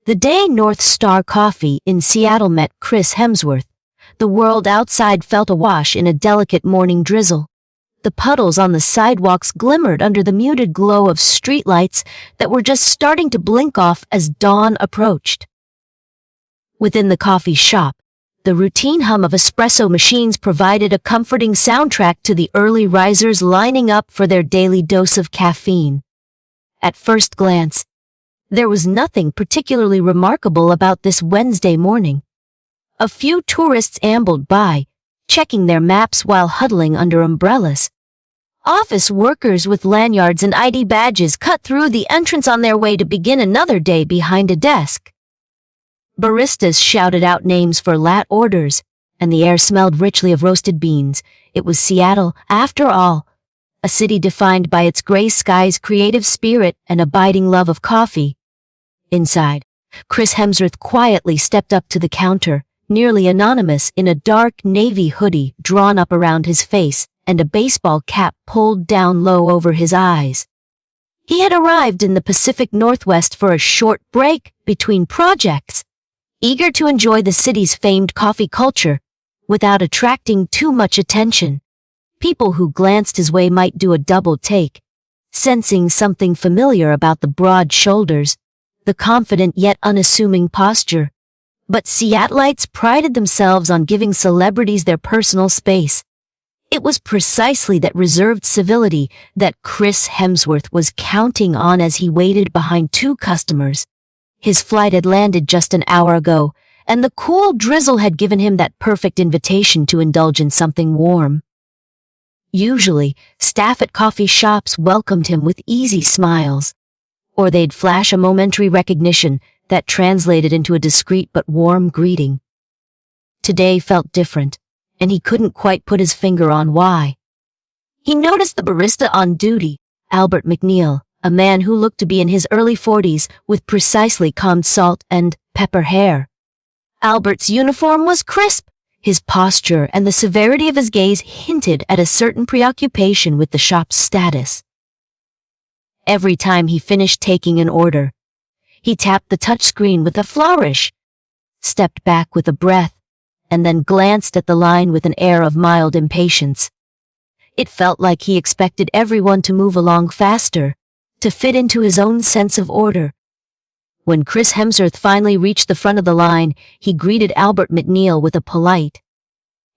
The day North Star Coffee in Seattle met Chris Hemsworth, the world outside felt awash in a delicate morning drizzle. The puddles on the sidewalks glimmered under the muted glow of streetlights that were just starting to blink off as dawn approached. Within the coffee shop, the routine hum of espresso machines provided a comforting soundtrack to the early risers lining up for their daily dose of caffeine. At first glance, there was nothing particularly remarkable about this Wednesday morning. A few tourists ambled by, checking their maps while huddling under umbrellas. Office workers with lanyards and ID badges cut through the entrance on their way to begin another day behind a desk. Baristas shouted out names for lat orders, and the air smelled richly of roasted beans. It was Seattle, after all, a city defined by its gray skies, creative spirit, and abiding love of coffee. Inside, Chris Hemsworth quietly stepped up to the counter, nearly anonymous in a dark navy hoodie drawn up around his face and a baseball cap pulled down low over his eyes. He had arrived in the Pacific Northwest for a short break between projects, eager to enjoy the city's famed coffee culture without attracting too much attention. People who glanced his way might do a double take, sensing something familiar about the broad shoulders, the confident yet unassuming posture. But Seattleites prided themselves on giving celebrities their personal space. It was precisely that reserved civility that Chris Hemsworth was counting on as he waited behind two customers. His flight had landed just an hour ago, and the cool drizzle had given him that perfect invitation to indulge in something warm. Usually, staff at coffee shops welcomed him with easy smiles, or they'd flash a momentary recognition that translated into a discreet but warm greeting. Today felt different, and he couldn't quite put his finger on why. He noticed the barista on duty, Albert McNeil, a man who looked to be in his early 40s with precisely combed salt and pepper hair. Albert's uniform was crisp. His posture and the severity of his gaze hinted at a certain preoccupation with the shop's status. Every time he finished taking an order, he tapped the touchscreen with a flourish, stepped back with a breath, and then glanced at the line with an air of mild impatience. It felt like he expected everyone to move along faster, to fit into his own sense of order. When Chris Hemsworth finally reached the front of the line, he greeted Albert McNeil with a polite,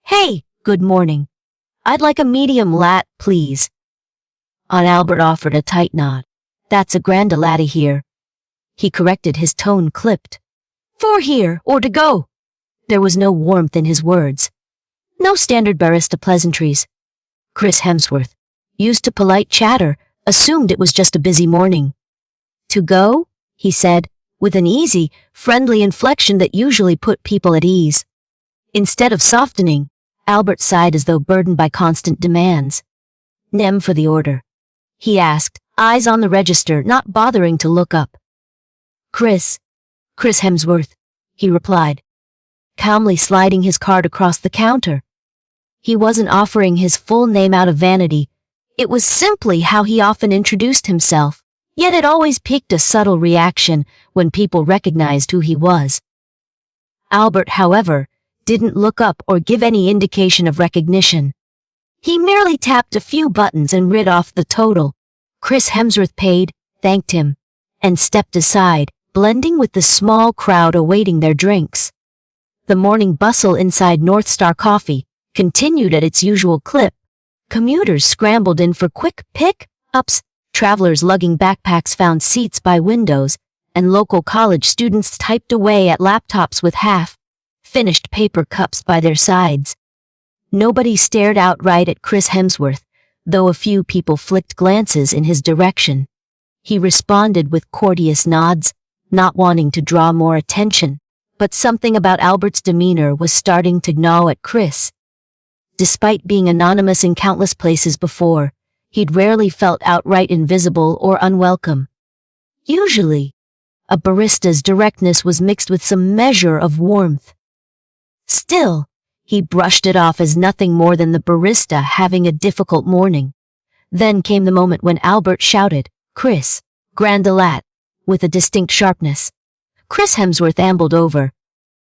"Hey, good morning. I'd like a medium lat, please." Albert offered a tight nod. "That's a grande latte here." He corrected, his tone clipped. "4 here, or to go." There was no warmth in his words. No standard barista pleasantries. Chris Hemsworth, used to polite chatter, assumed it was just a busy morning. "To go?" he said, with an easy, friendly inflection that usually put people at ease. Instead of softening, Albert sighed as though burdened by constant demands. "Nem for the order?" he asked, eyes on the register, not bothering to look up. Chris Hemsworth," he replied, calmly sliding his card across the counter. He wasn't offering his full name out of vanity. It was simply how he often introduced himself, yet it always piqued a subtle reaction when people recognized who he was. Albert, however, didn't look up or give any indication of recognition. He merely tapped a few buttons and read off the total. Chris Hemsworth paid, thanked him, and stepped aside, blending with the small crowd awaiting their drinks. The morning bustle inside North Star Coffee continued at its usual clip. Commuters scrambled in for quick pick-ups, travelers lugging backpacks found seats by windows, and local college students typed away at laptops with half-finished paper cups by their sides. Nobody stared outright at Chris Hemsworth, though a few people flicked glances in his direction. He responded with courteous nods, not wanting to draw more attention, but something about Albert's demeanor was starting to gnaw at Chris. Despite being anonymous in countless places before, he'd rarely felt outright invisible or unwelcome. Usually, a barista's directness was mixed with some measure of warmth. Still, he brushed it off as nothing more than the barista having a difficult morning. Then came the moment when Albert shouted, "Chris, grande latte," with a distinct sharpness. Chris Hemsworth ambled over.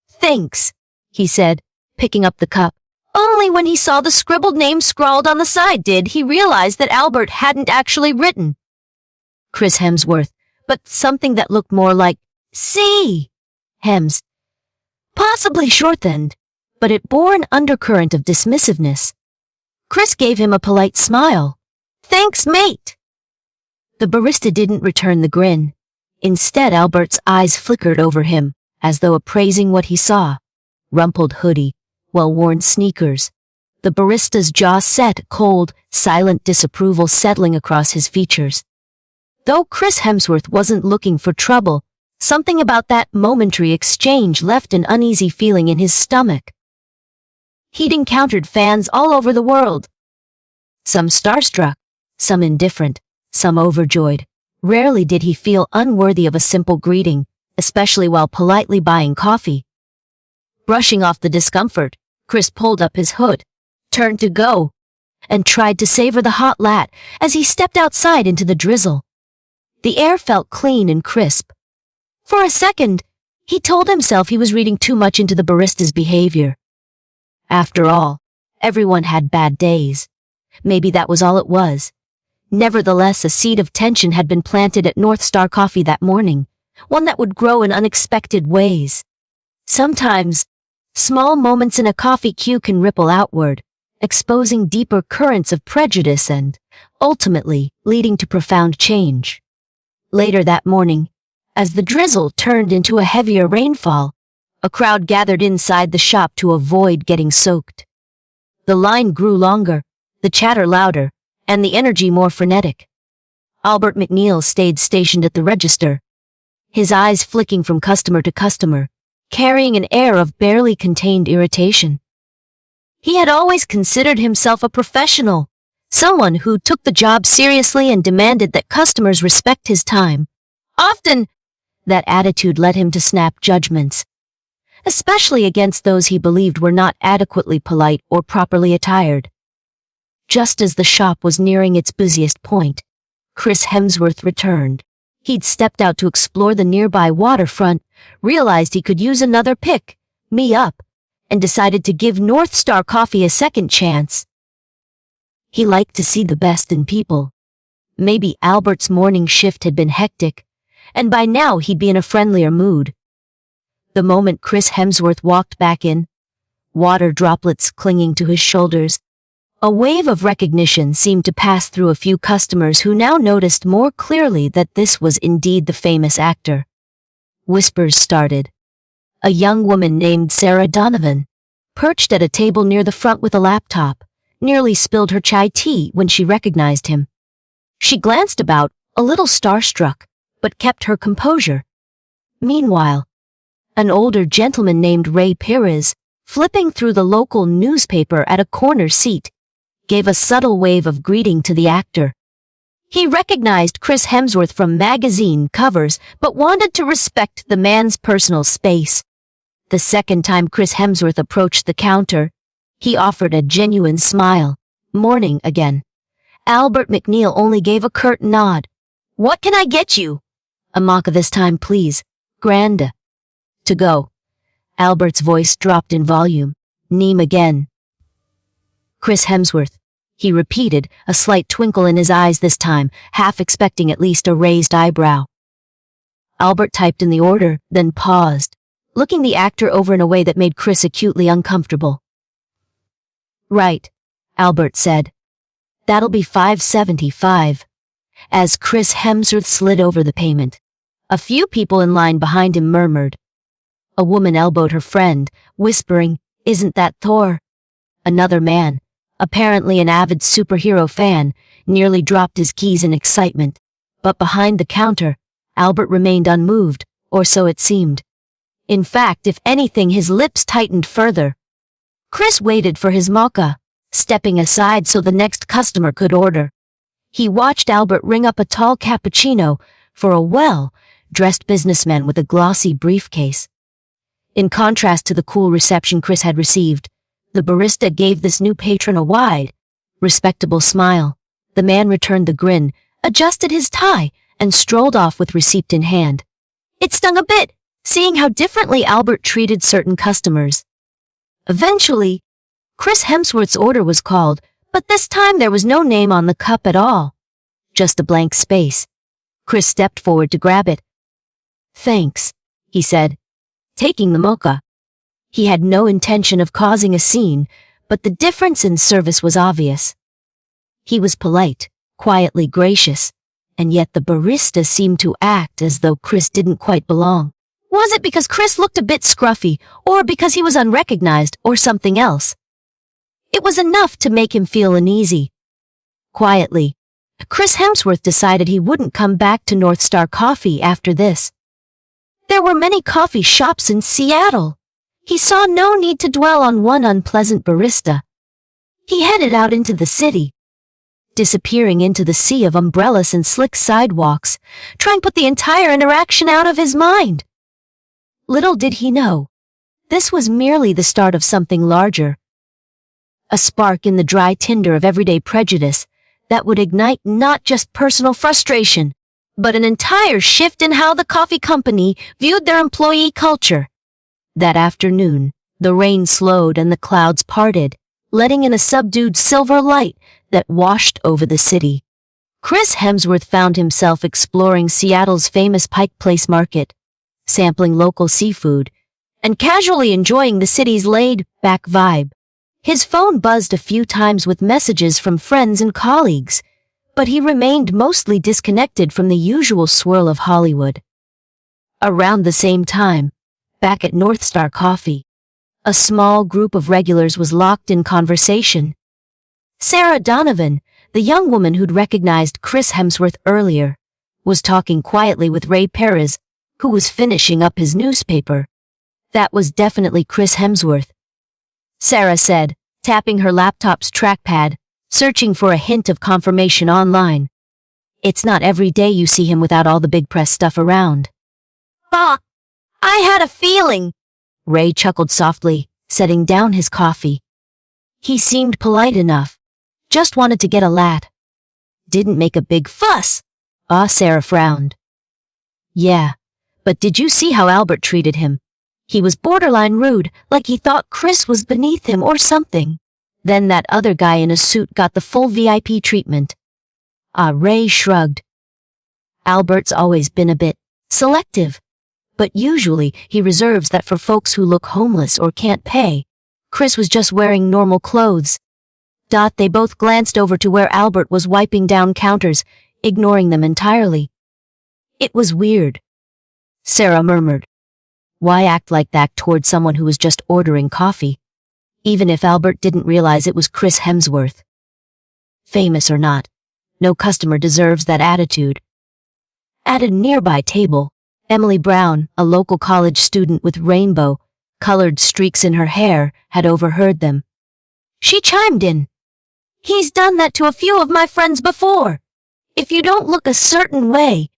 "Thanks," he said, picking up the cup. Only when he saw the scribbled name scrawled on the side did he realize that Albert hadn't actually written Chris Hemsworth, but something that looked more like C. Hems. Possibly shortened, but it bore an undercurrent of dismissiveness. Chris gave him a polite smile. "Thanks, mate." The barista didn't return the grin. Instead, Albert's eyes flickered over him, as though appraising what he saw. Rumpled hoodie, well-worn sneakers. The barista's jaw set, cold, silent disapproval settling across his features. Though Chris Hemsworth wasn't looking for trouble, something about that momentary exchange left an uneasy feeling in his stomach. He'd encountered fans all over the world. Some starstruck, some indifferent, some overjoyed. Rarely did he feel unworthy of a simple greeting, especially while politely buying coffee. Brushing off the discomfort, Chris pulled up his hood, turned to go, and tried to savor the hot lat as he stepped outside into the drizzle. The air felt clean and crisp. For a second, he told himself he was reading too much into the barista's behavior. After all, everyone had bad days. Maybe that was all it was. Nevertheless, a seed of tension had been planted at North Star Coffee that morning, one that would grow in unexpected ways. Sometimes, small moments in a coffee queue can ripple outward, exposing deeper currents of prejudice and, ultimately, leading to profound change. Later that morning, as the drizzle turned into a heavier rainfall, a crowd gathered inside the shop to avoid getting soaked. The line grew longer, the chatter louder, and the energy more frenetic. Albert McNeil stayed stationed at the register, his eyes flicking from customer to customer, carrying an air of barely contained irritation. He had always considered himself a professional, someone who took the job seriously and demanded that customers respect his time. Often, that attitude led him to snap judgments, especially against those he believed were not adequately polite or properly attired. Just as the shop was nearing its busiest point, Chris Hemsworth returned. He'd stepped out to explore the nearby waterfront, realized he could use another pick me up, and decided to give North Star Coffee a second chance. He liked to see the best in people. Maybe Albert's morning shift had been hectic, and by now he'd be in a friendlier mood. The moment Chris Hemsworth walked back in, water droplets clinging to his shoulders, a wave of recognition seemed to pass through a few customers who now noticed more clearly that this was indeed the famous actor. Whispers started. A young woman named Sarah Donovan, perched at a table near the front with a laptop, nearly spilled her chai tea when she recognized him. She glanced about, a little starstruck, but kept her composure. Meanwhile, an older gentleman named Ray Perez, flipping through the local newspaper at a corner seat, gave a subtle wave of greeting to the actor. He recognized Chris Hemsworth from magazine covers, but wanted to respect the man's personal space. The second time Chris Hemsworth approached the counter, he offered a genuine smile. "Morning again." Albert McNeil only gave a curt nod. "What can I get you?" "A mocha this time, please. Grande." "To go." Albert's voice dropped in volume. "Neem again." "Chris Hemsworth," he repeated, a slight twinkle in his eyes this time, half expecting at least a raised eyebrow. Albert typed in the order, then paused, looking the actor over in a way that made Chris acutely uncomfortable. "Right," Albert said. "That'll be $5.75. As Chris Hemsworth slid over the payment, a few people in line behind him murmured. A woman elbowed her friend, whispering, "Isn't that Thor?" Another man, apparently an avid superhero fan, nearly dropped his keys in excitement. But behind the counter, Albert remained unmoved, or so it seemed. In fact, if anything, his lips tightened further. Chris waited for his mocha, stepping aside so the next customer could order. He watched Albert ring up a tall cappuccino for a well-dressed businessman with a glossy briefcase. In contrast to the cool reception Chris had received, the barista gave this new patron a wide, respectable smile. The man returned the grin, adjusted his tie, and strolled off with receipt in hand. "It stung a bit," seeing how differently Albert treated certain customers. Eventually, Chris Hemsworth's order was called, but this time there was no name on the cup at all. Just a blank space. Chris stepped forward to grab it. "Thanks," he said, taking the mocha. He had no intention of causing a scene, but the difference in service was obvious. He was polite, quietly gracious, and yet the barista seemed to act as though Chris didn't quite belong. Was it because Chris looked a bit scruffy, or because he was unrecognized, or something else? It was enough to make him feel uneasy. Quietly, Chris Hemsworth decided he wouldn't come back to North Star Coffee after this. There were many coffee shops in Seattle. He saw no need to dwell on one unpleasant barista. He headed out into the city, disappearing into the sea of umbrellas and slick sidewalks, trying to put the entire interaction out of his mind. Little did he know, this was merely the start of something larger. A spark in the dry tinder of everyday prejudice that would ignite not just personal frustration, but an entire shift in how the coffee company viewed their employee culture. That afternoon, the rain slowed and the clouds parted, letting in a subdued silver light that washed over the city. Chris Hemsworth found himself exploring Seattle's famous Pike Place Market, sampling local seafood, and casually enjoying the city's laid-back vibe. His phone buzzed a few times with messages from friends and colleagues, but he remained mostly disconnected from the usual swirl of Hollywood. Around the same time, back at North Star Coffee, a small group of regulars was locked in conversation. Sarah Donovan, the young woman who'd recognized Chris Hemsworth earlier, was talking quietly with Ray Perez, who was finishing up his newspaper. That was definitely Chris Hemsworth, Sarah said, tapping her laptop's trackpad, searching for a hint of confirmation online. It's not every day you see him without all the big press stuff around. "Ah, I had a feeling," Ray chuckled softly, setting down his coffee. He seemed polite enough. Just wanted to get a lat. Didn't make a big fuss. Sarah frowned. "Yeah, but did you see how Albert treated him? He was borderline rude, like he thought Chris was beneath him or something. Then that other guy in a suit got the full VIP treatment." Ray shrugged. "Albert's always been a bit selective, but usually he reserves that for folks who look homeless or can't pay. Chris was just wearing normal clothes." They both glanced over to where Albert was wiping down counters, ignoring them entirely. "It was weird," Sarah murmured. Why act like that toward someone who was just ordering coffee? Even if Albert didn't realize it was Chris Hemsworth. Famous or not, no customer deserves that attitude. At a nearby table, Emily Brown, a local college student with rainbow-colored streaks in her hair, had overheard them. She chimed in. "He's done that to a few of my friends before. If you don't look a certain way,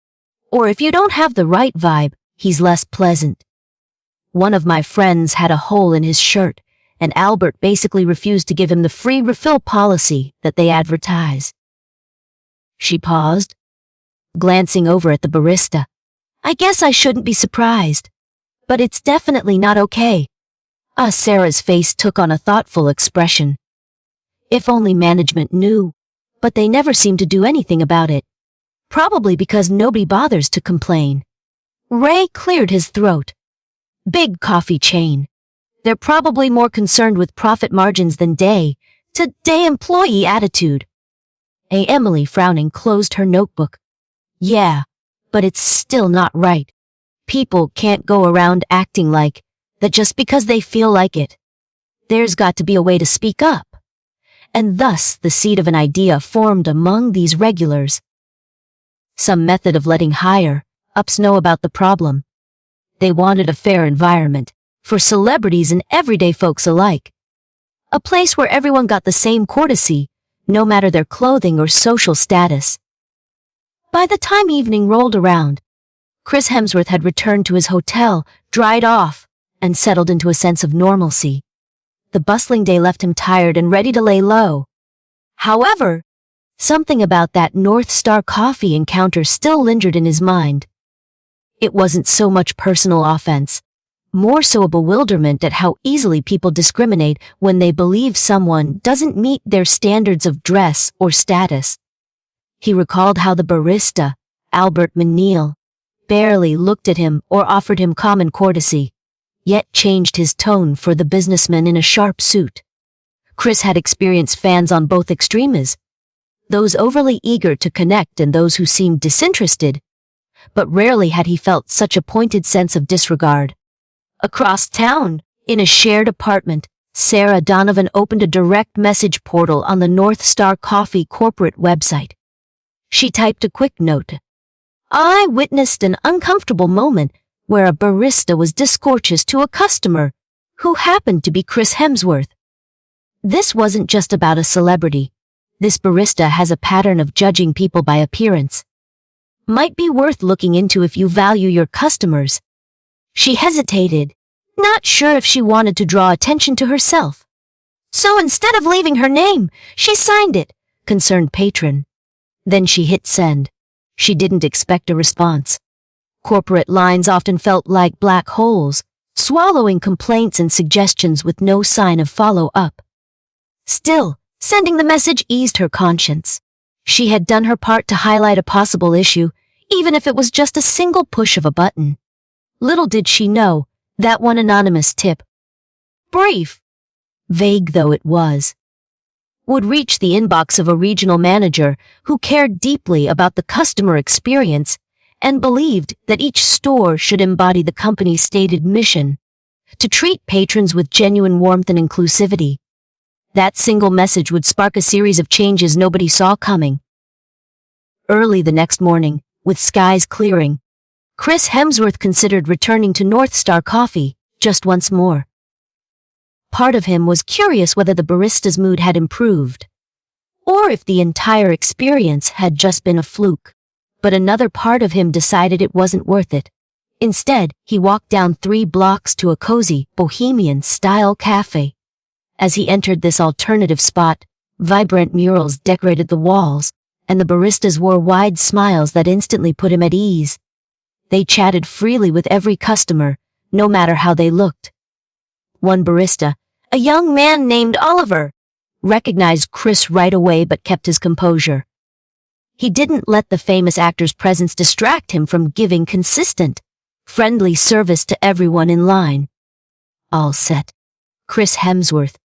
or if you don't have the right vibe, he's less pleasant. One of my friends had a hole in his shirt, and Albert basically refused to give him the free refill policy that they advertise." She paused, glancing over at the barista. "I guess I shouldn't be surprised, but it's definitely not okay." Sarah's face took on a thoughtful expression. If only management knew, but they never seem to do anything about it. Probably because nobody bothers to complain. Ray cleared his throat. Big coffee chain. They're probably more concerned with profit margins than day-to-day employee attitude. Emily, frowning, closed her notebook. "Yeah, but it's still not right. People can't go around acting like that just because they feel like it. There's got to be a way to speak up." And thus the seed of an idea formed among these regulars. Some method of letting higher-ups know about the problem. They wanted a fair environment for celebrities and everyday folks alike. A place where everyone got the same courtesy, no matter their clothing or social status. By the time evening rolled around, Chris Hemsworth had returned to his hotel, dried off, and settled into a sense of normalcy. The bustling day left him tired and ready to lay low. However, something about that North Star Coffee encounter still lingered in his mind. It wasn't so much personal offense, more so a bewilderment at how easily people discriminate when they believe someone doesn't meet their standards of dress or status. He recalled how the barista, Albert McNeil, barely looked at him or offered him common courtesy, yet changed his tone for the businessman in a sharp suit. Chris had experienced fans on both extremes, those overly eager to connect and those who seemed disinterested, but rarely had he felt such a pointed sense of disregard. Across town, in a shared apartment, Sarah Donovan opened a direct message portal on the North Star Coffee corporate website. She typed a quick note. I witnessed an uncomfortable moment where a barista was discourteous to a customer who happened to be Chris Hemsworth. This wasn't just about a celebrity. This barista has a pattern of judging people by appearance. Might be worth looking into if you value your customers. She hesitated, not sure if she wanted to draw attention to herself. So instead of leaving her name, she signed it, concerned patron. Then she hit send. She didn't expect a response. Corporate lines often felt like black holes, swallowing complaints and suggestions with no sign of follow-up. Still, sending the message eased her conscience. She had done her part to highlight a possible issue, even if it was just a single push of a button. Little did she know, that one anonymous tip, brief, vague though it was, would reach the inbox of a regional manager who cared deeply about the customer experience and believed that each store should embody the company's stated mission, to treat patrons with genuine warmth and inclusivity. That single message would spark a series of changes nobody saw coming. Early the next morning, with skies clearing, Chris Hemsworth considered returning to North Star Coffee just once more. Part of him was curious whether the barista's mood had improved, or if the entire experience had just been a fluke. But another part of him decided it wasn't worth it. Instead, he walked down 3 blocks to a cozy, bohemian-style cafe. As he entered this alternative spot, vibrant murals decorated the walls, and the baristas wore wide smiles that instantly put him at ease. They chatted freely with every customer, no matter how they looked. One barista, a young man named Oliver, recognized Chris right away but kept his composure. He didn't let the famous actor's presence distract him from giving consistent, friendly service to everyone in line. All set. Chris Hemsworth,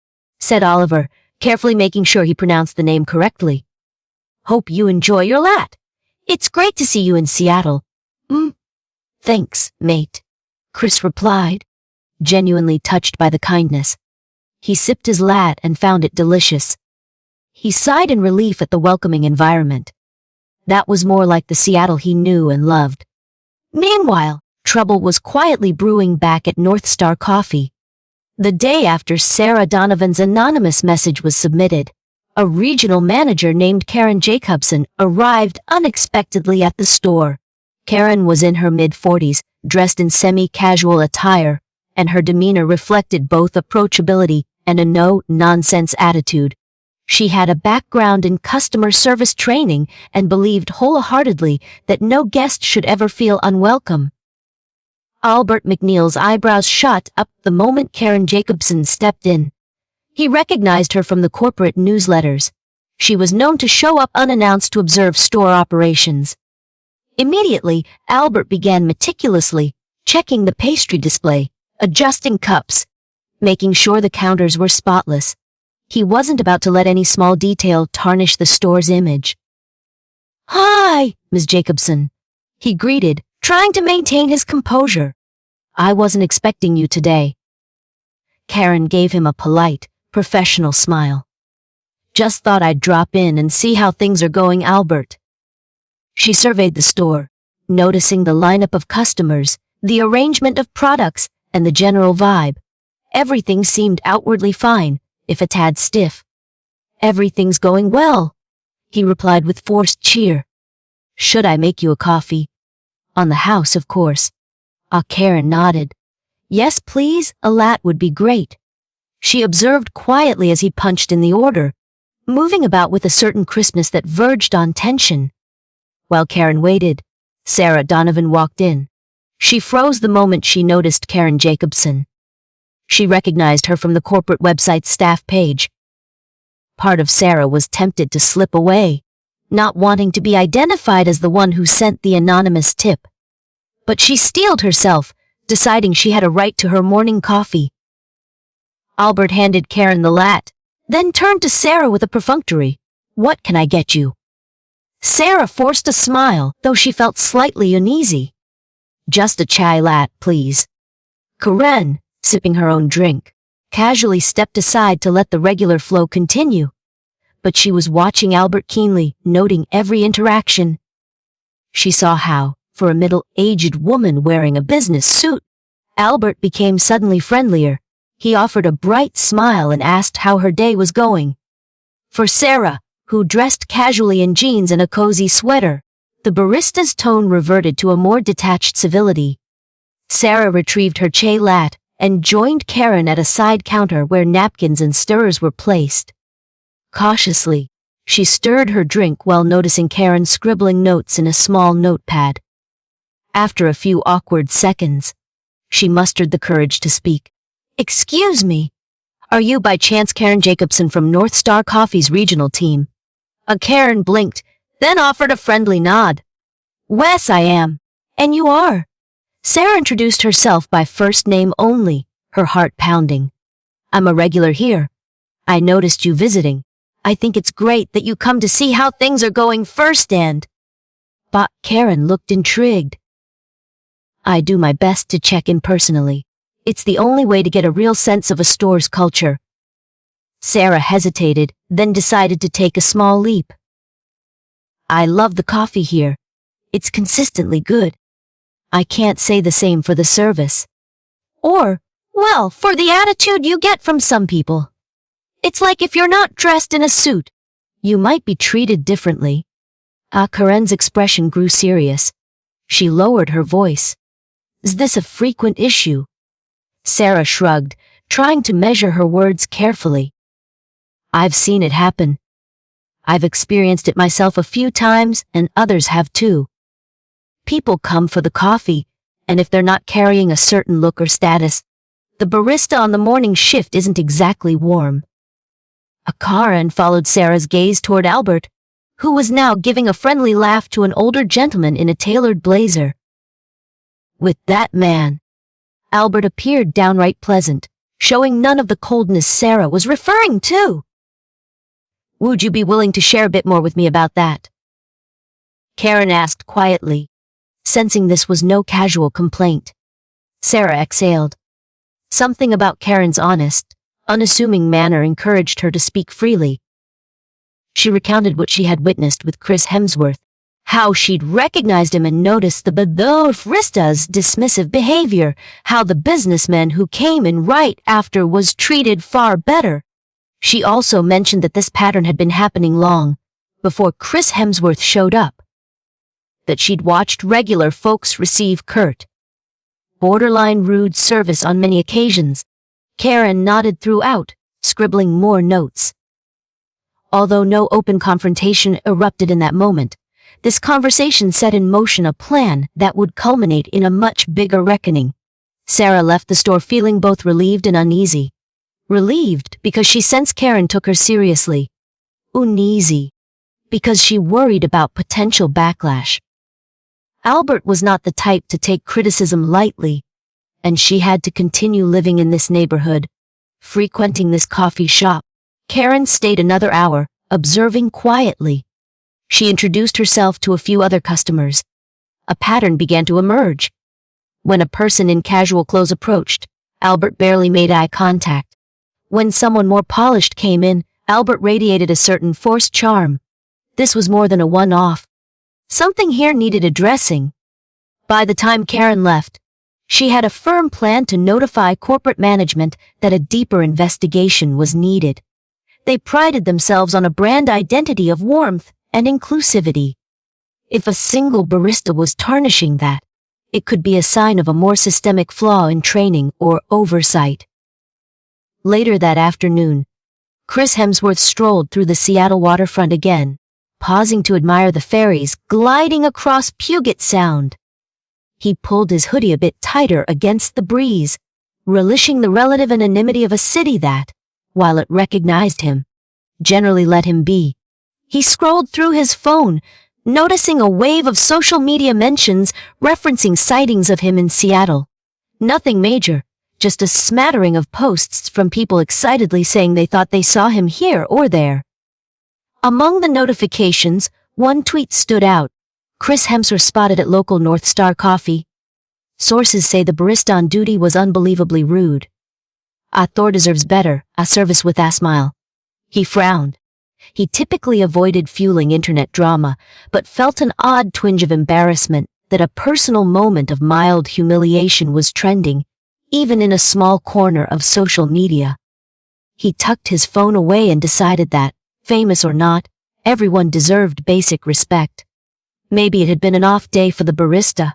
said Oliver, carefully making sure he pronounced the name correctly. Hope you enjoy your lat. It's great to see you in Seattle. Thanks, mate, Chris replied, genuinely touched by the kindness. He sipped his lat and found it delicious. He sighed in relief at the welcoming environment. That was more like the Seattle he knew and loved. Meanwhile, trouble was quietly brewing back at North Star Coffee. The day after Sarah Donovan's anonymous message was submitted, a regional manager named Karen Jacobson arrived unexpectedly at the store. Karen was in her mid-40s, dressed in semi-casual attire, and her demeanor reflected both approachability and a no-nonsense attitude. She had a background in customer service training and believed wholeheartedly that no guest should ever feel unwelcome. Albert McNeil's eyebrows shot up the moment Karen Jacobson stepped in. He recognized her from the corporate newsletters. She was known to show up unannounced to observe store operations. Immediately, Albert began meticulously checking the pastry display, adjusting cups, making sure the counters were spotless. He wasn't about to let any small detail tarnish the store's image. Hi, Ms. Jacobson, he greeted, trying to maintain his composure. I wasn't expecting you today. Karen gave him a polite, professional smile. Just thought I'd drop in and see how things are going, Albert. She surveyed the store, noticing the lineup of customers, the arrangement of products, and the general vibe. Everything seemed outwardly fine, if a tad stiff. Everything's going well, he replied with forced cheer. Should I make you a coffee? On the house, of course. Karen nodded. Yes, please, a lat would be great. She observed quietly as he punched in the order, moving about with a certain crispness that verged on tension. While Karen waited, Sarah Donovan walked in. She froze the moment she noticed Karen Jacobson. She recognized her from the corporate website's staff page. Part of Sarah was tempted to slip away, not wanting to be identified as the one who sent the anonymous tip. But she steeled herself, deciding she had a right to her morning coffee. Albert handed Karen the latte, then turned to Sarah with a perfunctory, "What can I get you?" Sarah forced a smile, though she felt slightly uneasy. "Just a chai latte, please." Karen, sipping her own drink, casually stepped aside to let the regular flow continue. But she was watching Albert keenly, noting every interaction. She saw how, for a middle-aged woman wearing a business suit, Albert became suddenly friendlier. He offered a bright smile and asked how her day was going. For Sarah, who dressed casually in jeans and a cozy sweater, the barista's tone reverted to a more detached civility. Sarah retrieved her chai latte and joined Karen at a side counter where napkins and stirrers were placed. Cautiously, she stirred her drink while noticing Karen scribbling notes in a small notepad. After a few awkward seconds, she mustered the courage to speak. "Excuse me, are you by chance Karen Jacobson from North Star Coffee's regional team?" Karen blinked, then offered a friendly nod. "Wes, I am. And you are?" Sarah introduced herself by first name only, her heart pounding. "I'm a regular here. I noticed you visiting. I think it's great that you come to see how things are going first and—" But Karen looked intrigued. "I do my best to check in personally. It's the only way to get a real sense of a store's culture." Sarah hesitated, then decided to take a small leap. "I love the coffee here. It's consistently good. I can't say the same for the service. Or, well, for the attitude you get from some people. It's like if you're not dressed in a suit, you might be treated differently." Karen's expression grew serious. She lowered her voice. "Is this a frequent issue?" Sarah shrugged, trying to measure her words carefully. "I've seen it happen. I've experienced it myself a few times, and others have too. People come for the coffee, and if they're not carrying a certain look or status, the barista on the morning shift isn't exactly warm." Karen followed Sarah's gaze toward Albert, who was now giving a friendly laugh to an older gentleman in a tailored blazer. With that man, Albert appeared downright pleasant, showing none of the coldness Sarah was referring to. "Would you be willing to share a bit more with me about that?" Karen asked quietly, sensing this was no casual complaint. Sarah exhaled. Something about Karen's honest, unassuming manner encouraged her to speak freely. She recounted what she had witnessed with Chris Hemsworth, how she'd recognized him and noticed the barista's dismissive behavior, how the businessman who came in right after was treated far better. She also mentioned that this pattern had been happening long before Chris Hemsworth showed up. That she'd watched regular folks receive curt, borderline rude service on many occasions. Karen nodded throughout, scribbling more notes. Although no open confrontation erupted in that moment, this conversation set in motion a plan that would culminate in a much bigger reckoning. Sarah left the store feeling both relieved and uneasy. Relieved because she sensed Karen took her seriously. Uneasy because she worried about potential backlash. Albert was not the type to take criticism lightly, and she had to continue living in this neighborhood, frequenting this coffee shop. Karen stayed another hour, observing quietly. She introduced herself to a few other customers. A pattern began to emerge. When a person in casual clothes approached, Albert barely made eye contact. When someone more polished came in, Albert radiated a certain forced charm. This was more than a one-off. Something here needed addressing. By the time Karen left, she had a firm plan to notify corporate management that a deeper investigation was needed. They prided themselves on a brand identity of warmth and inclusivity. If a single barista was tarnishing that, it could be a sign of a more systemic flaw in training or oversight. Later that afternoon, Chris Hemsworth strolled through the Seattle waterfront again, pausing to admire the ferries gliding across Puget Sound. He pulled his hoodie a bit tighter against the breeze, relishing the relative anonymity of a city that, while it recognized him, generally let him be. He scrolled through his phone, noticing a wave of social media mentions referencing sightings of him in Seattle. Nothing major, just a smattering of posts from people excitedly saying they thought they saw him here or there. Among the notifications, one tweet stood out. Chris Hemsworth spotted at local North Star Coffee. Sources say the barista on duty was unbelievably rude. "I thought deserves better, a service with a smile." He frowned. He typically avoided fueling internet drama, but felt an odd twinge of embarrassment that a personal moment of mild humiliation was trending, even in a small corner of social media. He tucked his phone away and decided that, famous or not, everyone deserved basic respect. Maybe it had been an off day for the barista.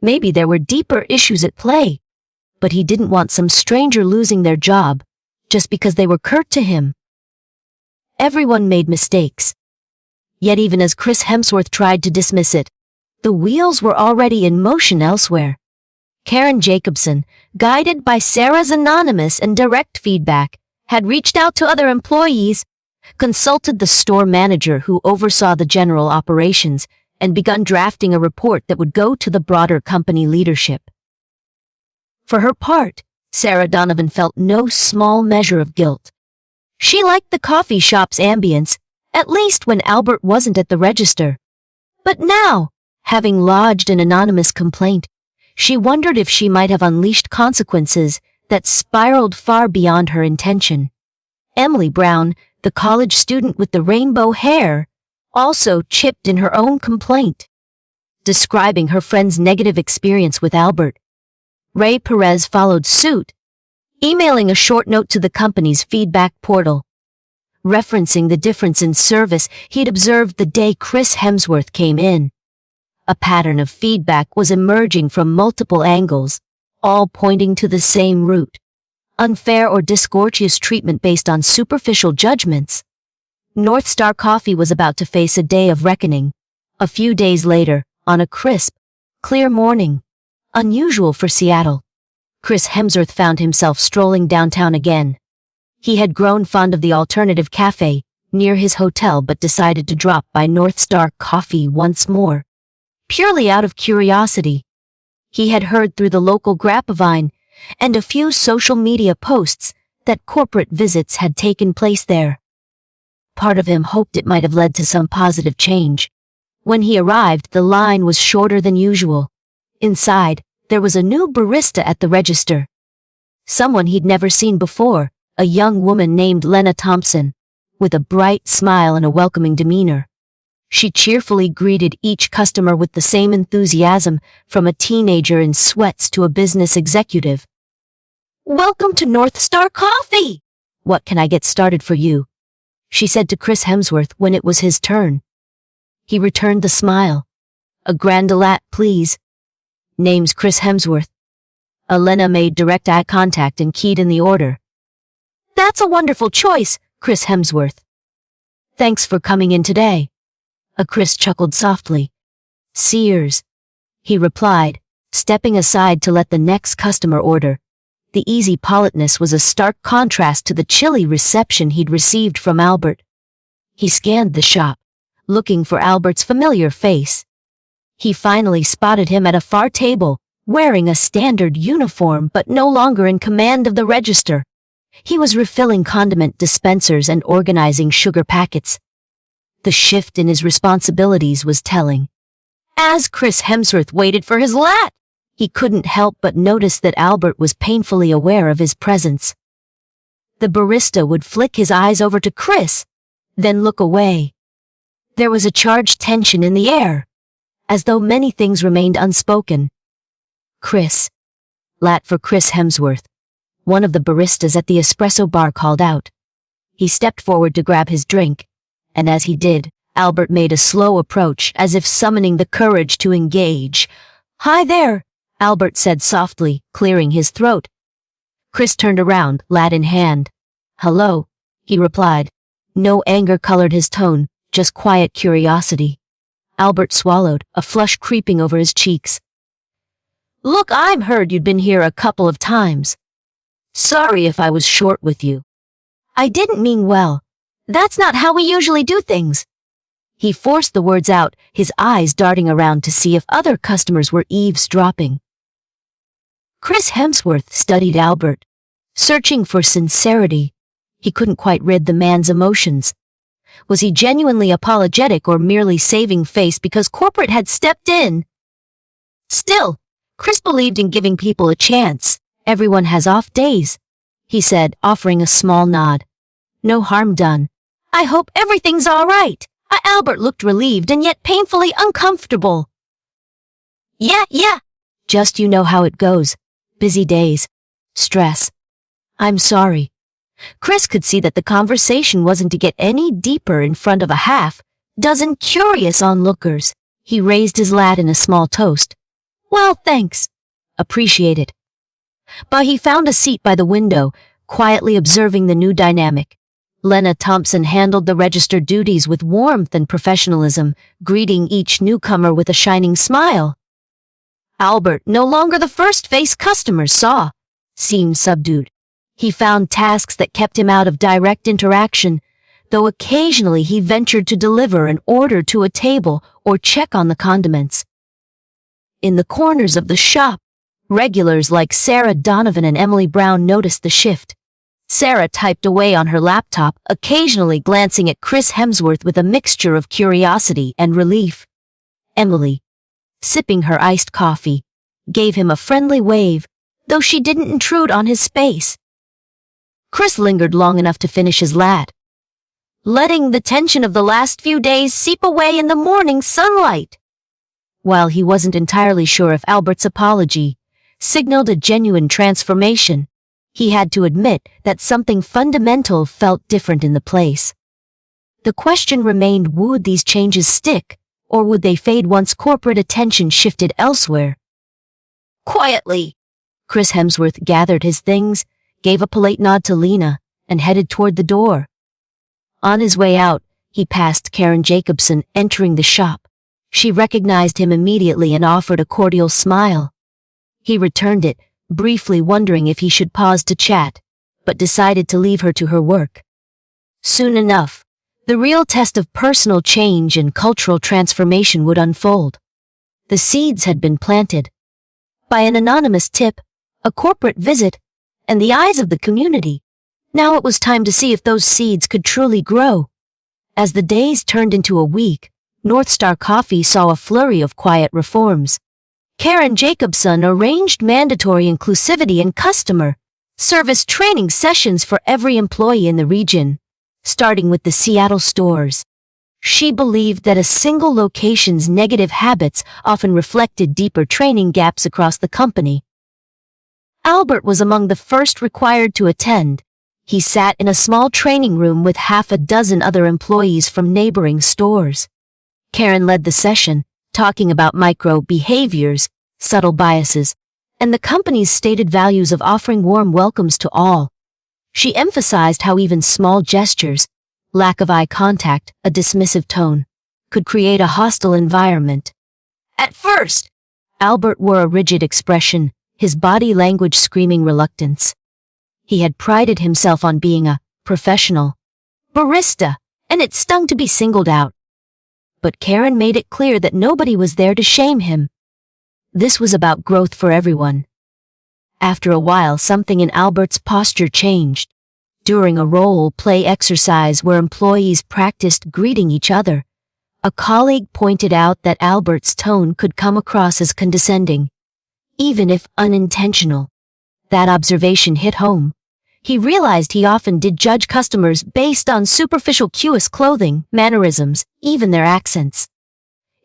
Maybe there were deeper issues at play. But he didn't want some stranger losing their job, just because they were curt to him. Everyone made mistakes. Yet even as Chris Hemsworth tried to dismiss it, the wheels were already in motion elsewhere. Karen Jacobson, guided by Sarah's anonymous and direct feedback, had reached out to other employees, consulted the store manager who oversaw the general operations, and begun drafting a report that would go to the broader company leadership. For her part, Sarah Donovan felt no small measure of guilt. She liked the coffee shop's ambience, at least when Albert wasn't at the register. But now, having lodged an anonymous complaint, she wondered if she might have unleashed consequences that spiraled far beyond her intention. Emily Brown, the college student with the rainbow hair, also chipped in her own complaint, describing her friend's negative experience with Albert. Ray Perez followed suit, emailing a short note to the company's feedback portal, referencing the difference in service he'd observed the day Chris Hemsworth came in. A pattern of feedback was emerging from multiple angles, all pointing to the same route: unfair or discourteous treatment based on superficial judgments. North Star Coffee was about to face a day of reckoning. A few days later, on a crisp, clear morning, unusual for Seattle, Chris Hemsworth found himself strolling downtown again. He had grown fond of the alternative cafe near his hotel but decided to drop by North Star Coffee once more, purely out of curiosity. He had heard through the local grapevine and a few social media posts that corporate visits had taken place there. Part of him hoped it might have led to some positive change. When he arrived, the line was shorter than usual. Inside, there was a new barista at the register. Someone he'd never seen before, a young woman named Lena Thompson, with a bright smile and a welcoming demeanor. She cheerfully greeted each customer with the same enthusiasm, from a teenager in sweats to a business executive. "Welcome to North Star Coffee! What can I get started for you?" she said to Chris Hemsworth when it was his turn. He returned the smile. "A Grand Latte, please." "Name's Chris Hemsworth." Elena made direct eye contact and keyed in the order. "That's a wonderful choice, Chris Hemsworth." "Thanks for coming in today." Chris chuckled softly. "Sears," he replied, stepping aside to let the next customer order. The easy politeness was a stark contrast to the chilly reception he'd received from Albert. He scanned the shop, looking for Albert's familiar face. He finally spotted him at a far table, wearing a standard uniform but no longer in command of the register. He was refilling condiment dispensers and organizing sugar packets. The shift in his responsibilities was telling. As Chris Hemsworth waited for his latte, he couldn't help but notice that Albert was painfully aware of his presence. The barista would flick his eyes over to Chris, then look away. There was a charged tension in the air, as though many things remained unspoken. "Chris." "Latte for Chris Hemsworth," one of the baristas at the espresso bar called out. He stepped forward to grab his drink, and as he did, Albert made a slow approach, as if summoning the courage to engage. "Hi there," Albert said softly, clearing his throat. Chris turned around, latte in hand. "Hello," he replied. No anger colored his tone, just quiet curiosity. Albert swallowed, a flush creeping over his cheeks. Look, I've heard you'd been here a couple of times. Sorry if I was short with you. I didn't mean well. That's not how we usually do things. He forced the words out, his eyes darting around to see if other customers were eavesdropping. Chris Hemsworth studied Albert, searching for sincerity. He couldn't quite read the man's emotions. Was he genuinely apologetic or merely saving face because corporate had stepped in? Still, Chris believed in giving people a chance. Everyone has off days, he said, offering a small nod. No harm done. I hope everything's all right. Albert looked relieved and yet painfully uncomfortable. Yeah. Just you know how it goes. Busy days. Stress. I'm sorry. Chris could see that the conversation wasn't to get any deeper in front of a half-dozen curious onlookers. He raised his lat in a small toast. Well, thanks. Appreciate it. But he found a seat by the window, quietly observing the new dynamic. Lena Thompson handled the register duties with warmth and professionalism, greeting each newcomer with a shining smile. Albert, no longer the first face customers saw, seemed subdued. He found tasks that kept him out of direct interaction, though occasionally he ventured to deliver an order to a table or check on the condiments. In the corners of the shop, regulars like Sarah Donovan and Emily Brown noticed the shift. Sarah typed away on her laptop, occasionally glancing at Chris Hemsworth with a mixture of curiosity and relief. Emily, sipping her iced coffee, gave him a friendly wave, though she didn't intrude on his space. Chris lingered long enough to finish his lat, letting the tension of the last few days seep away in the morning sunlight. While he wasn't entirely sure if Albert's apology signaled a genuine transformation, he had to admit that something fundamental felt different in the place. The question remained, would these changes stick, or would they fade once corporate attention shifted elsewhere? Quietly, Chris Hemsworth gathered his things, gave a polite nod to Lena, and headed toward the door. On his way out, he passed Karen Jacobson entering the shop. She recognized him immediately and offered a cordial smile. He returned it, briefly wondering if he should pause to chat, but decided to leave her to her work. Soon enough, the real test of personal change and cultural transformation would unfold. The seeds had been planted. By an anonymous tip, a corporate visit, and the eyes of the community. Now it was time to see if those seeds could truly grow. As the days turned into a week, North Star Coffee saw a flurry of quiet reforms. Karen Jacobson arranged mandatory inclusivity and customer service training sessions for every employee in the region, starting with the Seattle stores. She believed that a single location's negative habits often reflected deeper training gaps across the company. Albert was among the first required to attend. He sat in a small training room with half a dozen other employees from neighboring stores. Karen led the session, talking about micro-behaviors, subtle biases, and the company's stated values of offering warm welcomes to all. She emphasized how even small gestures, lack of eye contact, a dismissive tone, could create a hostile environment. At first, Albert wore a rigid expression, his body language screaming reluctance. He had prided himself on being a professional barista, and it stung to be singled out. But Karen made it clear that nobody was there to shame him. This was about growth for everyone. After a while, something in Albert's posture changed. During a role-play exercise where employees practiced greeting each other, a colleague pointed out that Albert's tone could come across as condescending, even if unintentional. That observation hit home. He realized he often did judge customers based on superficial cues, clothing, mannerisms, even their accents.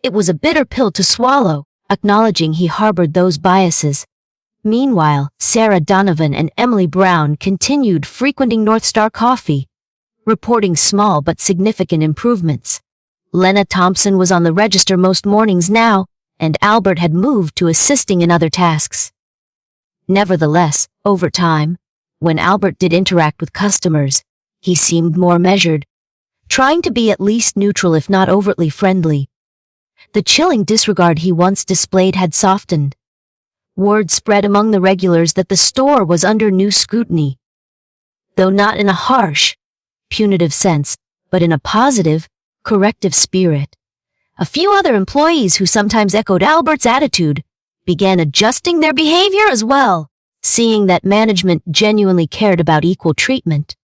It was a bitter pill to swallow, acknowledging he harbored those biases. Meanwhile, Sarah Donovan and Emily Brown continued frequenting North Star Coffee, reporting small but significant improvements. Lena Thompson was on the register most mornings now, and Albert had moved to assisting in other tasks. Nevertheless, over time, when Albert did interact with customers, he seemed more measured, trying to be at least neutral if not overtly friendly. The chilling disregard he once displayed had softened. Word spread among the regulars that the store was under new scrutiny. Though not in a harsh, punitive sense, but in a positive, corrective spirit. A few other employees who sometimes echoed Albert's attitude began adjusting their behavior as well, seeing that management genuinely cared about equal treatment.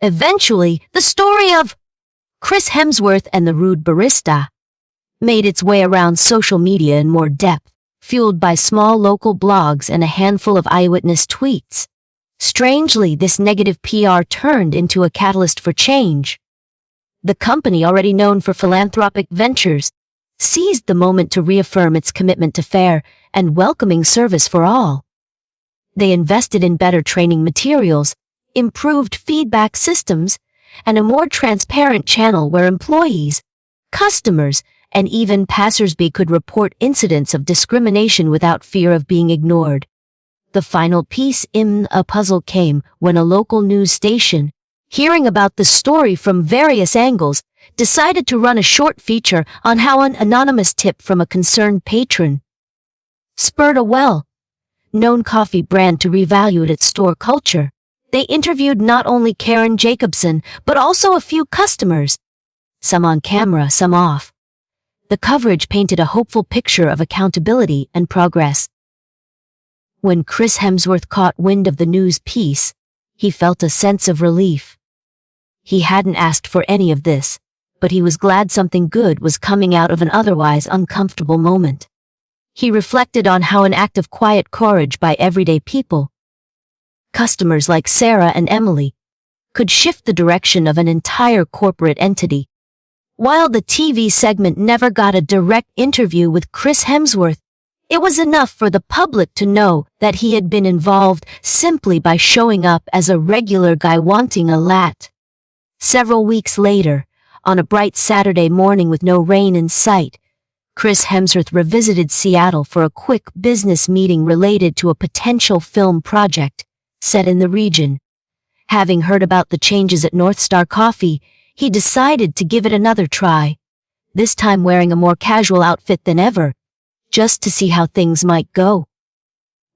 Eventually, the story of Chris Hemsworth and the rude barista made its way around social media in more depth, fueled by small local blogs and a handful of eyewitness tweets. Strangely, this negative PR turned into a catalyst for change. The company, already known for philanthropic ventures, seized the moment to reaffirm its commitment to fair and welcoming service for all. They invested in better training materials, improved feedback systems, and a more transparent channel where employees, customers, and even passersby could report incidents of discrimination without fear of being ignored. The final piece in a puzzle came when a local news station, hearing about the story from various angles, decided to run a short feature on how an anonymous tip from a concerned patron spurred a well-known coffee brand to revalue its store culture. They interviewed not only Karen Jacobson, but also a few customers, some on camera, some off. The coverage painted a hopeful picture of accountability and progress. When Chris Hemsworth caught wind of the news piece, he felt a sense of relief. He hadn't asked for any of this, but he was glad something good was coming out of an otherwise uncomfortable moment. He reflected on how an act of quiet courage by everyday people, customers like Sarah and Emily, could shift the direction of an entire corporate entity. While the TV segment never got a direct interview with Chris Hemsworth, it was enough for the public to know that he had been involved simply by showing up as a regular guy wanting a lat. Several weeks later, on a bright Saturday morning with no rain in sight, Chris Hemsworth revisited Seattle for a quick business meeting related to a potential film project set in the region. Having heard about the changes at North Star Coffee, he decided to give it another try, this time wearing a more casual outfit than ever, just to see how things might go.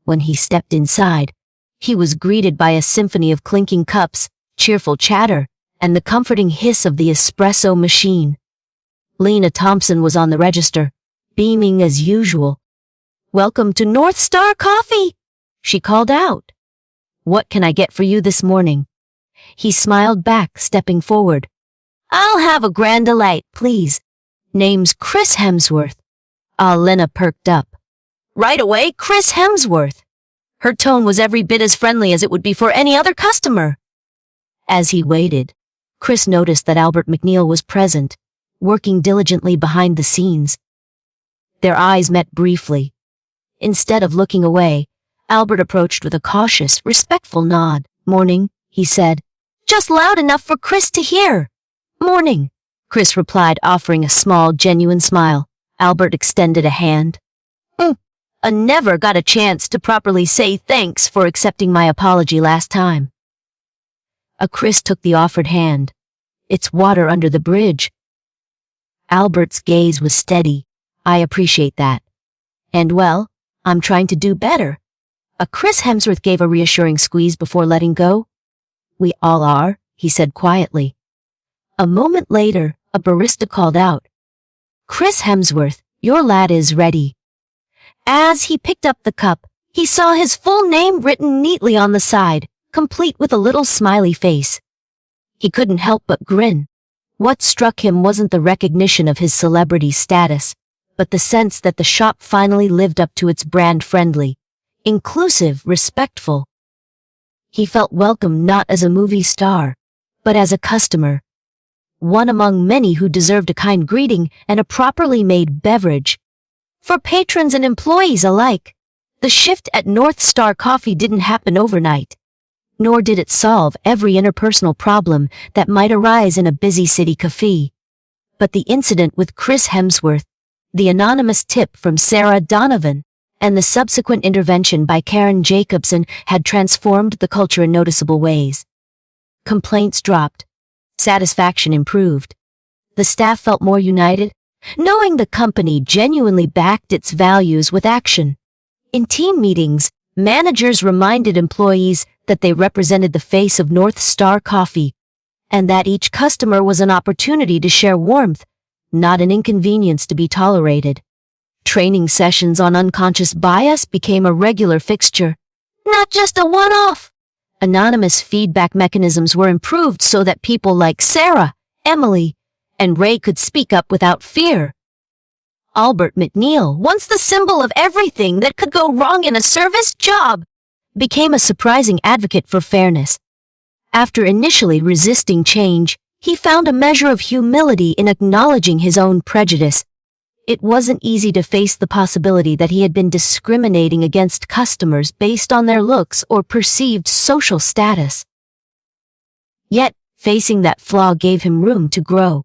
When he stepped inside, he was greeted by a symphony of clinking cups, cheerful chatter, and the comforting hiss of the espresso machine. Lena Thompson was on the register, beaming as usual. "Welcome to North Star Coffee," she called out. "What can I get for you this morning?" He smiled back, stepping forward. "I'll have a Grand Delight, please. Name's Chris Hemsworth." Lena perked up. "Right away, Chris Hemsworth." Her tone was every bit as friendly as it would be for any other customer. As he waited, Chris noticed that Albert McNeil was present, working diligently behind the scenes. Their eyes met briefly. Instead of looking away, Albert approached with a cautious, respectful nod. "Morning," he said, just loud enough for Chris to hear. "Morning," Chris replied, offering a small, genuine smile. Albert extended a hand. "I never got a chance to properly say thanks for accepting my apology last time." Chris took the offered hand. "It's water under the bridge." Albert's gaze was steady. "I appreciate that. And well, I'm trying to do better." Chris Hemsworth gave a reassuring squeeze before letting go. "We all are," he said quietly. A moment later, a barista called out, "Chris Hemsworth, your lat is ready." As he picked up the cup, he saw his full name written neatly on the side, complete with a little smiley face. He couldn't help but grin. What struck him wasn't the recognition of his celebrity status, but the sense that the shop finally lived up to its brand: friendly, inclusive, respectful. He felt welcome not as a movie star, but as a customer. One among many who deserved a kind greeting and a properly made beverage. For patrons and employees alike, the shift at North Star Coffee didn't happen overnight, nor did it solve every interpersonal problem that might arise in a busy city cafe. But the incident with Chris Hemsworth, the anonymous tip from Sarah Donovan, and the subsequent intervention by Karen Jacobson had transformed the culture in noticeable ways. Complaints dropped. Satisfaction improved. The staff felt more united, knowing the company genuinely backed its values with action. In team meetings, managers reminded employees that they represented the face of North Star Coffee, and that each customer was an opportunity to share warmth, not an inconvenience to be tolerated. Training sessions on unconscious bias became a regular fixture, not just a one-off. Anonymous feedback mechanisms were improved so that people like Sarah, Emily, and Ray could speak up without fear. Albert McNeil, once the symbol of everything that could go wrong in a service job, became a surprising advocate for fairness. After initially resisting change, he found a measure of humility in acknowledging his own prejudice. It wasn't easy to face the possibility that he had been discriminating against customers based on their looks or perceived social status. Yet, facing that flaw gave him room to grow.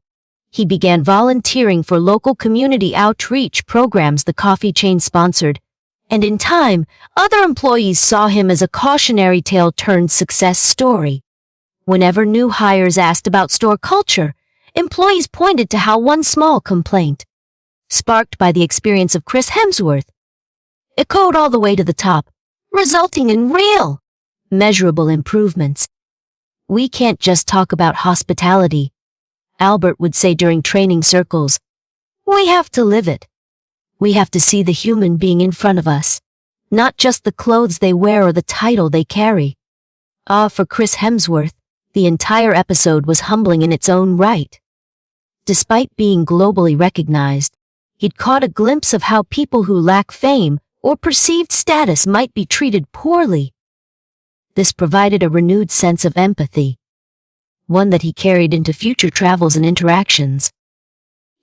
He began volunteering for local community outreach programs the coffee chain sponsored, and in time, other employees saw him as a cautionary tale turned success story. Whenever new hires asked about store culture, employees pointed to how one small complaint, sparked by the experience of Chris Hemsworth, echoed all the way to the top, resulting in real, measurable improvements. "We can't just talk about hospitality," Albert would say during training circles. "We have to live it. We have to see the human being in front of us, not just the clothes they wear or the title they carry." For Chris Hemsworth, the entire episode was humbling in its own right. Despite being globally recognized, he'd caught a glimpse of how people who lack fame or perceived status might be treated poorly. This provided a renewed sense of empathy, one that he carried into future travels and interactions.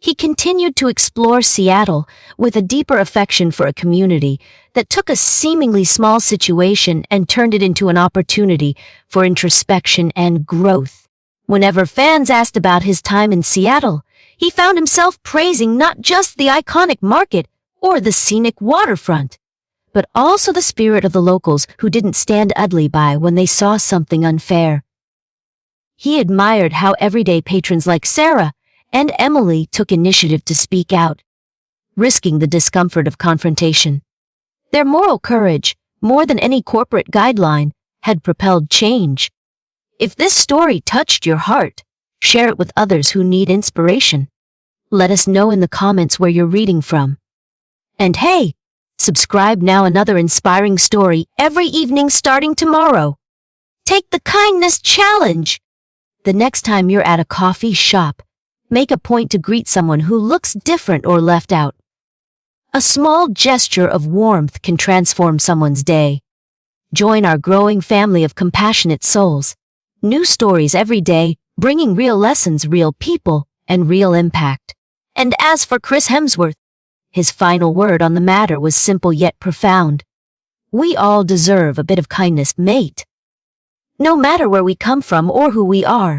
He continued to explore Seattle with a deeper affection for a community that took a seemingly small situation and turned it into an opportunity for introspection and growth. Whenever fans asked about his time in Seattle, he found himself praising not just the iconic market or the scenic waterfront, but also the spirit of the locals who didn't stand idly by when they saw something unfair. He admired how everyday patrons like Sarah and Emily took initiative to speak out, risking the discomfort of confrontation. Their moral courage, more than any corporate guideline, had propelled change. If this story touched your heart, share it with others who need inspiration. Let us know in the comments where you're reading from. And hey, subscribe now. Another inspiring story every evening starting tomorrow. Take the kindness challenge. The next time you're at a coffee shop, make a point to greet someone who looks different or left out. A small gesture of warmth can transform someone's day. Join our growing family of compassionate souls. New stories every day, bringing real lessons, real people, and real impact. And as for Chris Hemsworth, his final word on the matter was simple yet profound. We all deserve a bit of kindness, mate. No matter where we come from or who we are.